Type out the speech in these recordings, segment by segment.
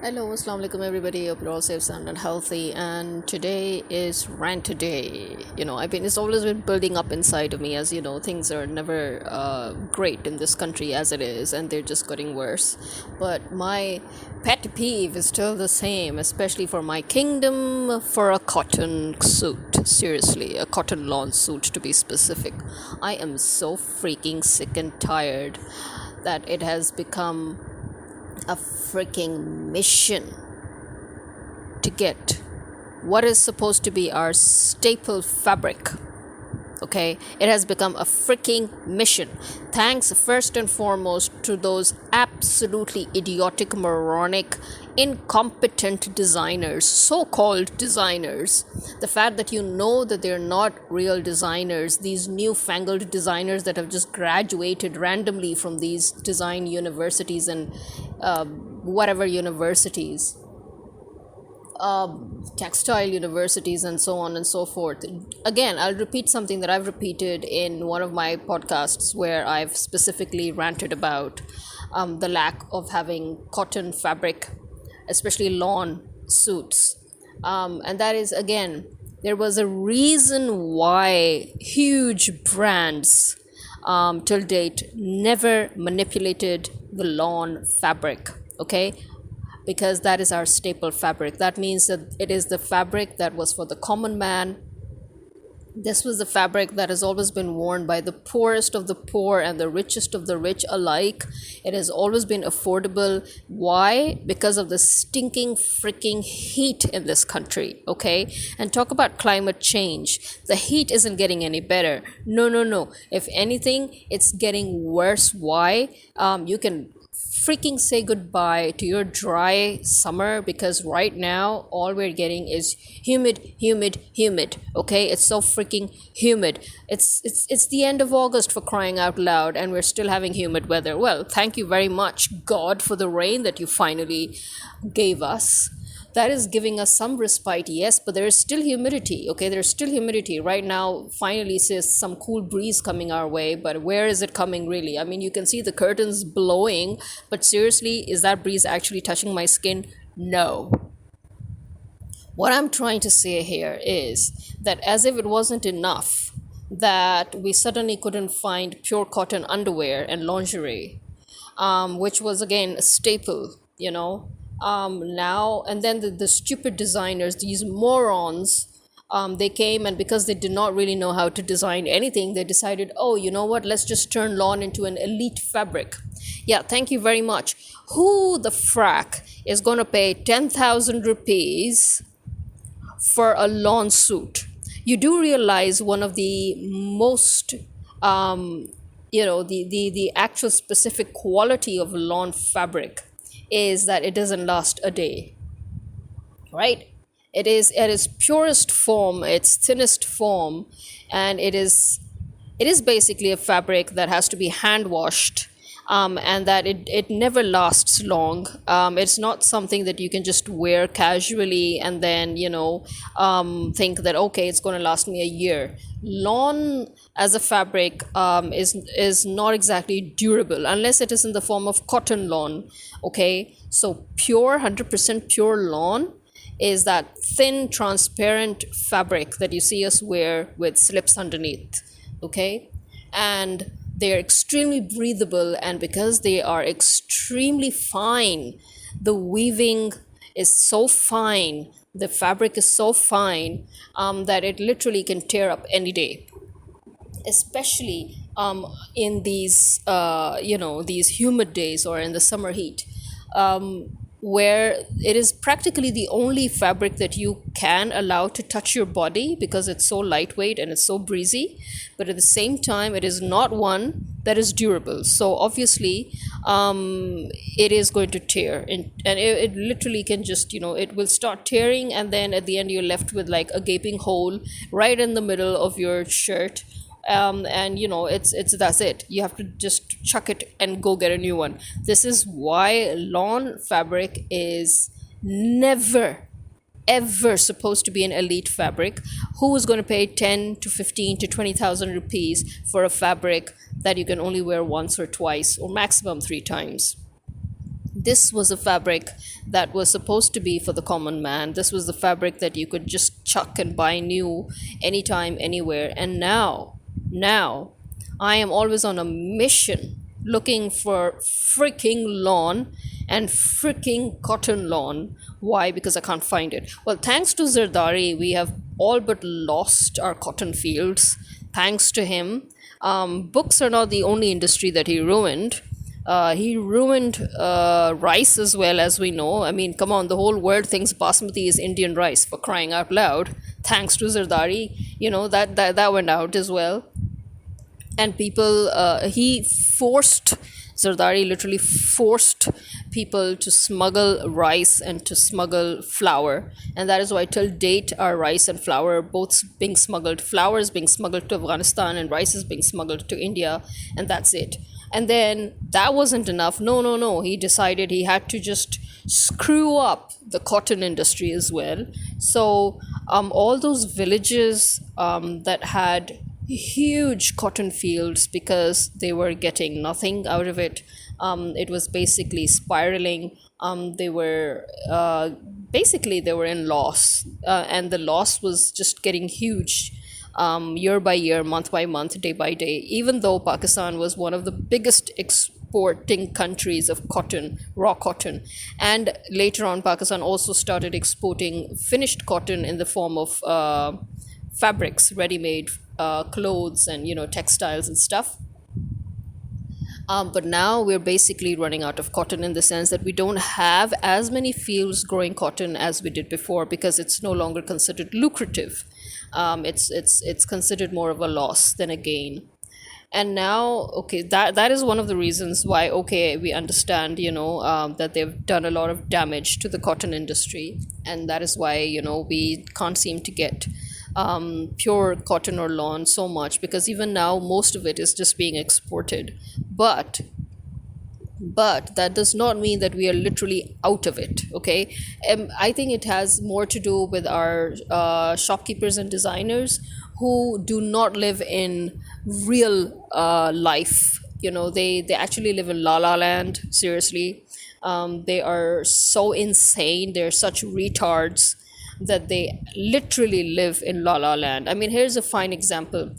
Hello, assalamu alaikum everybody. Hope you're all safe, sound, and healthy. And today is rant today. It's always been building up inside of me, as you know, things are never great in this country as it is, and they're just getting worse. But my pet peeve is still the same, especially for my kingdom, for a cotton suit. Seriously, a cotton lawn suit to be specific. I am so freaking sick and tired that it has become a freaking mission to get what is supposed to be our staple fabric. Okay, it has become a freaking mission. Thanks first and foremost to those absolutely idiotic, moronic, incompetent designers, so-called designers. The fact that you know that they're not real designers, these newfangled designers that have just graduated randomly from these design universities and whatever universities, textile universities, and so on and so forth. Again, I'll repeat something that I've repeated in one of my podcasts where I've specifically ranted about the lack of having cotton fabric, especially lawn suits. And that is, again, there was a reason why huge brands till date never manipulated the lawn fabric. Okay, because that is our staple fabric. That means that it is the fabric that was for the common man. This was the fabric that has always been worn by the poorest of the poor and the richest of the rich alike. It has always been affordable. Why? Because of the stinking freaking heat in this country, okay? And talk about climate change. The heat isn't getting any better. No. If anything, it's getting worse. Why? You can freaking say goodbye to your dry summer, because right now all we're getting is humid. Okay, it's so freaking humid. It's the end of August, for crying out loud, and we're still having humid weather. Well, thank you very much, God, for the rain that you finally gave us. That is giving us some respite, yes, but there is still humidity. Okay, there's still humidity right now. Finally says some cool breeze coming our way, but where is it coming really? I mean, you can see the curtains blowing, but seriously, is that breeze actually touching my skin? No. What I'm trying to say here is that, as if it wasn't enough that we suddenly couldn't find pure cotton underwear and lingerie, which was again a staple, now and then the stupid designers, these morons, they came, and because they did not really know how to design anything, they decided, oh, you know what, let's just turn lawn into an elite fabric. Yeah, thank you very much. Who the frack is going to pay 10,000 rupees for a lawn suit? You do realize one of the most the actual specific quality of lawn fabric is that it doesn't last a day, right? It is at its purest form, its thinnest form, and it is basically a fabric that has to be hand washed, and that it never lasts long. It's not something that you can just wear casually and then think that okay, it's going to last me a year. Lawn as a fabric is not exactly durable unless it is in the form of cotton lawn. Okay, so pure 100% pure lawn is that thin transparent fabric that you see us wear with slips underneath. Okay, and they're extremely breathable, and because they are extremely fine, the weaving is so fine, the fabric is so fine, that it literally can tear up any day, especially in these these humid days or in the summer heat, where it is practically the only fabric that you can allow to touch your body because it's so lightweight and it's so breezy, but at the same time it is not one that is durable. So obviously it is going to tear, and it literally can just it will start tearing, and then at the end you're left with like a gaping hole right in the middle of your shirt. And it's that's it, you have to just chuck it and go get a new one. This is why lawn fabric is never ever supposed to be an elite fabric. Who is going to pay 10 to 15 to 20,000 rupees for a fabric that you can only wear once or twice or maximum 3 times? This was a fabric that was supposed to be for the common man. This was the fabric that you could just chuck and buy new anytime, anywhere. And now, I am always on a mission looking for freaking lawn and freaking cotton lawn. Why? Because I can't find it. Well, thanks to Zardari, we have all but lost our cotton fields. Thanks to him. Books are not the only industry that he ruined. He ruined rice as well, as we know. I mean, come on, the whole world thinks basmati is Indian rice, for crying out loud. Thanks to Zardari, that went out as well. And people, he forced, Zardari literally forced people to smuggle rice and to smuggle flour. And that is why till date our rice and flour are both being smuggled. Flour is being smuggled to Afghanistan and rice is being smuggled to India, and that's it. And then that wasn't enough. No. He decided he had to just screw up the cotton industry as well. So all those villages that had huge cotton fields, because they were getting nothing out of it. It was basically spiraling. They were basically they were in loss, and the loss was just getting huge. Year by year, month by month, day by day, even though Pakistan was one of the biggest exporting countries of cotton, raw cotton. And later on, Pakistan also started exporting finished cotton in the form of fabrics, ready-made clothes and, textiles and stuff. But now we're basically running out of cotton, in the sense that we don't have as many fields growing cotton as we did before, because it's no longer considered lucrative. It's considered more of a loss than a gain. And now, okay, that is one of the reasons why, okay, we understand, that they've done a lot of damage to the cotton industry, and that is why, we can't seem to get pure cotton or lawn so much, because even now most of it is just being exported. But that does not mean that we are literally out of it. Okay, I think it has more to do with our shopkeepers and designers who do not live in real life. They actually live in la la land. Seriously, they are so insane, they're such retards that they literally live in la la land. I mean, here's a fine example.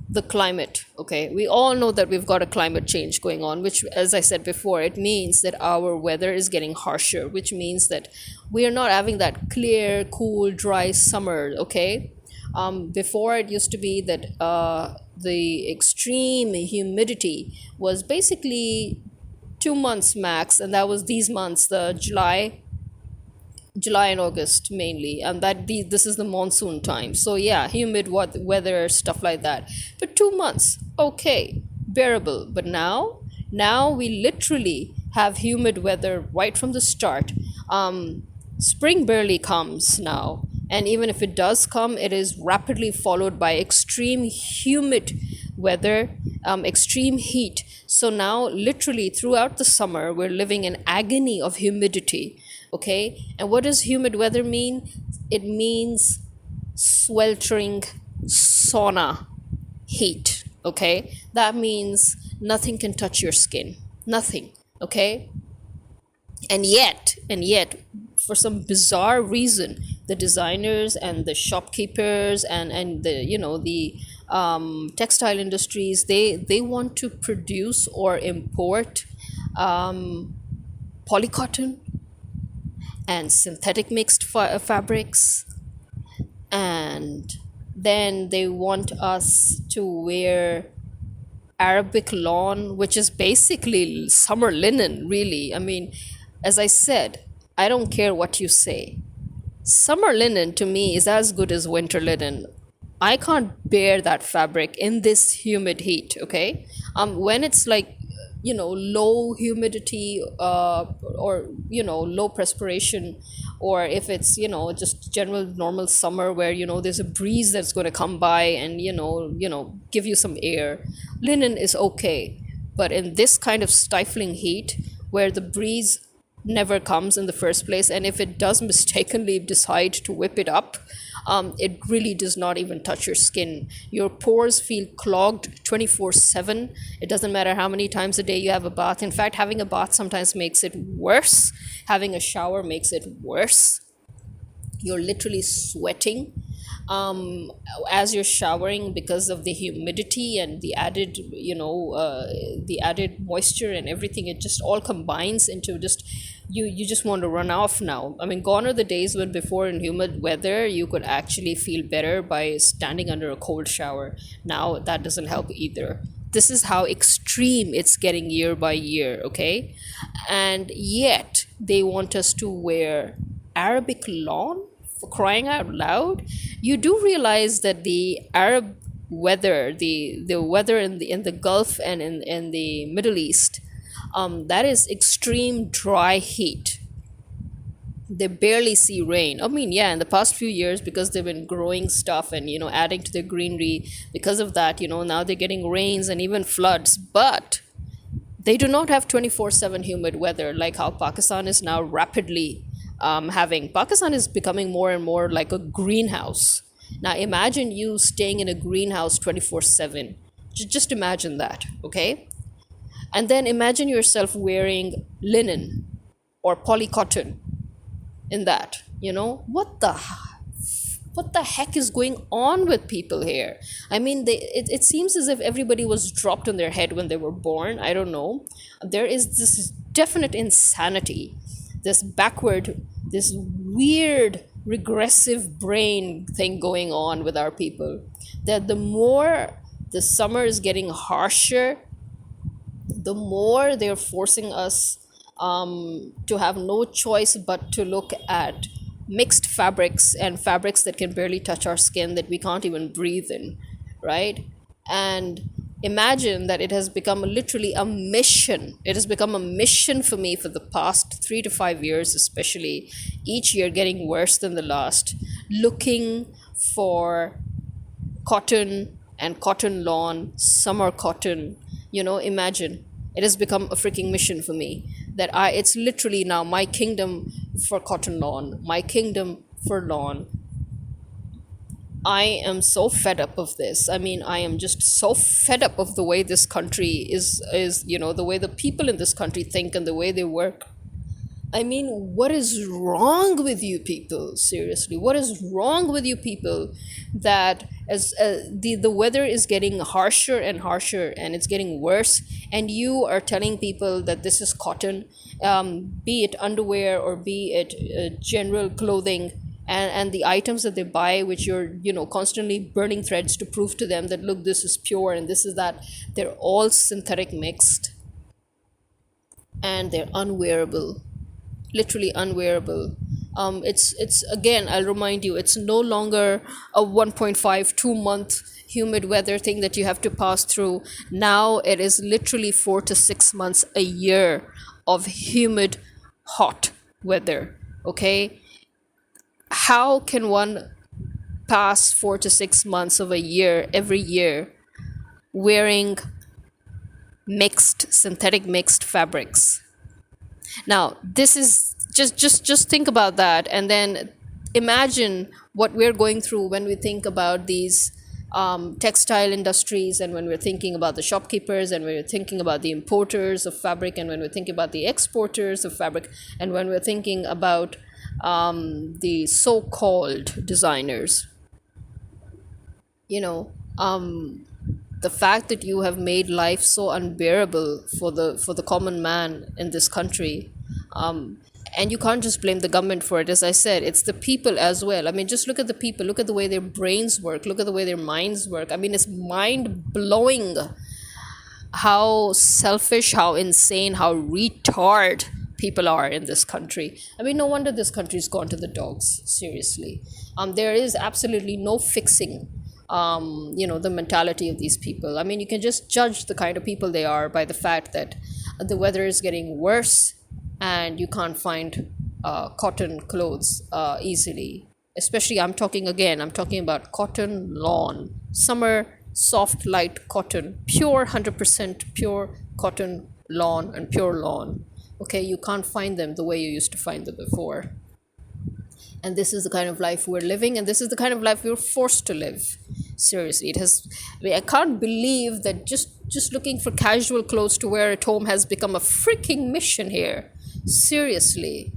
The climate. Okay, we all know that we've got a climate change going on, which, as I said before, it means that our weather is getting harsher, which means that we are not having that clear, cool, dry summer. Okay, before it used to be that the extreme humidity was basically 2 months max, and that was these months, the July and August mainly, and this is the monsoon time. So yeah, humid weather, stuff like that. But 2 months, okay, bearable. But now we literally have humid weather right from the start. Spring barely comes now, and even if it does come, it is rapidly followed by extreme humid weather, extreme heat. So now literally throughout the summer we're living in agony of humidity. Okay, and what does humid weather mean? It means sweltering sauna heat. Okay, that means nothing can touch your skin, nothing. Okay, and yet for some bizarre reason, the designers and the shopkeepers and the textile industries, they want to produce or import polycotton and synthetic mixed fabrics, and then they want us to wear Arabic lawn, which is basically summer linen, really. I mean, as I said, I don't care what you say. Summer linen to me is as good as winter linen. I can't bear that fabric in this humid heat. Okay, when it's like low humidity or low perspiration, or if it's just general normal summer where there's a breeze that's going to come by and give you some air, linen is okay. But in this kind of stifling heat where the breeze never comes in the first place. And if it does mistakenly decide to whip it up, it really does not even touch your skin. Your pores feel clogged 24/7. It doesn't matter how many times a day you have a bath. In fact, having a bath sometimes makes it worse. Having a shower makes it worse. You're literally sweating um, as you're showering because of the humidity and the added, the added moisture and everything. It just all combines into just you just want to run off now. I mean, gone are the days when before in humid weather you could actually feel better by standing under a cold shower. Now that doesn't help either. This is how extreme it's getting year by year, okay? And yet they want us to wear Arabic lawn, for crying out loud. You do realize that the Arab weather, the weather in the Gulf and in the Middle East, that is extreme dry heat. They barely see rain. I mean, yeah, in the past few years, because they've been growing stuff and, adding to their greenery, because of that, now they're getting rains and even floods. But they do not have 24/7 humid weather like how Pakistan is now rapidly having. Pakistan is becoming more and more like a greenhouse. Now imagine you staying in a greenhouse 24/7. Just imagine that, okay? And then imagine yourself wearing linen or polycotton in that. What the heck is going on with people here? I mean, it seems as if everybody was dropped on their head when they were born. I don't know. There is this definite insanity, this weird regressive brain thing going on with our people, that the more the summer is getting harsher, the more they're forcing us to have no choice but to look at mixed fabrics and fabrics that can barely touch our skin, that we can't even breathe in, right? And imagine that it has become literally a mission. It has become a mission for me for the past 3 to 5 years, especially, each year getting worse than the last, looking for cotton and cotton lawn, summer cotton. Imagine. It has become a freaking mission for me that it's literally now my kingdom for cotton lawn, my kingdom for lawn. I am so fed up of this. I mean, I am just so fed up of the way this country is the way the people in this country think and the way they work. I mean, what is wrong with you people? Seriously, what is wrong with you people that as the weather is getting harsher and harsher and it's getting worse, and you are telling people that this is cotton, be it underwear or be it general clothing, and the items that they buy, which you're constantly burning threads to prove to them that, look, this is pure and this is that, they're all synthetic mixed and they're unwearable, literally unwearable. It's again, I'll remind you, it's no longer a 1.5 2 month humid weather thing that you have to pass through. Now it is literally 4 to 6 months a year of humid, hot weather. Okay, how can one pass 4 to 6 months of a year every year wearing synthetic mixed fabrics? Now, this is just think about that, and then imagine what we're going through when we think about these textile industries, and when we're thinking about the shopkeepers, and when we're thinking about the importers of fabric, and when we're thinking about the exporters of fabric, and when we're thinking about the so-called designers. The fact that you have made life so unbearable for the common man in this country, and you can't just blame the government for it. As I said, it's the people as well. I mean, just look at the people, look at the way their brains work, look at the way their minds work. I mean, it's mind-blowing how selfish, how insane, how retard people are in this country. I mean, no wonder this country's gone to the dogs, seriously. There is absolutely no fixing the mentality of these people. I mean, you can just judge the kind of people they are by the fact that the weather is getting worse and you can't find cotton clothes easily. Especially, I'm talking about cotton lawn, summer soft light cotton, pure 100% pure cotton lawn and pure lawn. Okay, you can't find them the way you used to find them before. And this is the kind of life we're living, and this is the kind of life we're forced to live. Seriously, it has. I mean, I can't believe that just looking for casual clothes to wear at home has become a freaking mission here. Seriously.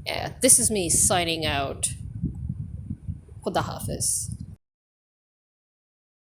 Yeah, this is me signing out. Khuda Hafiz.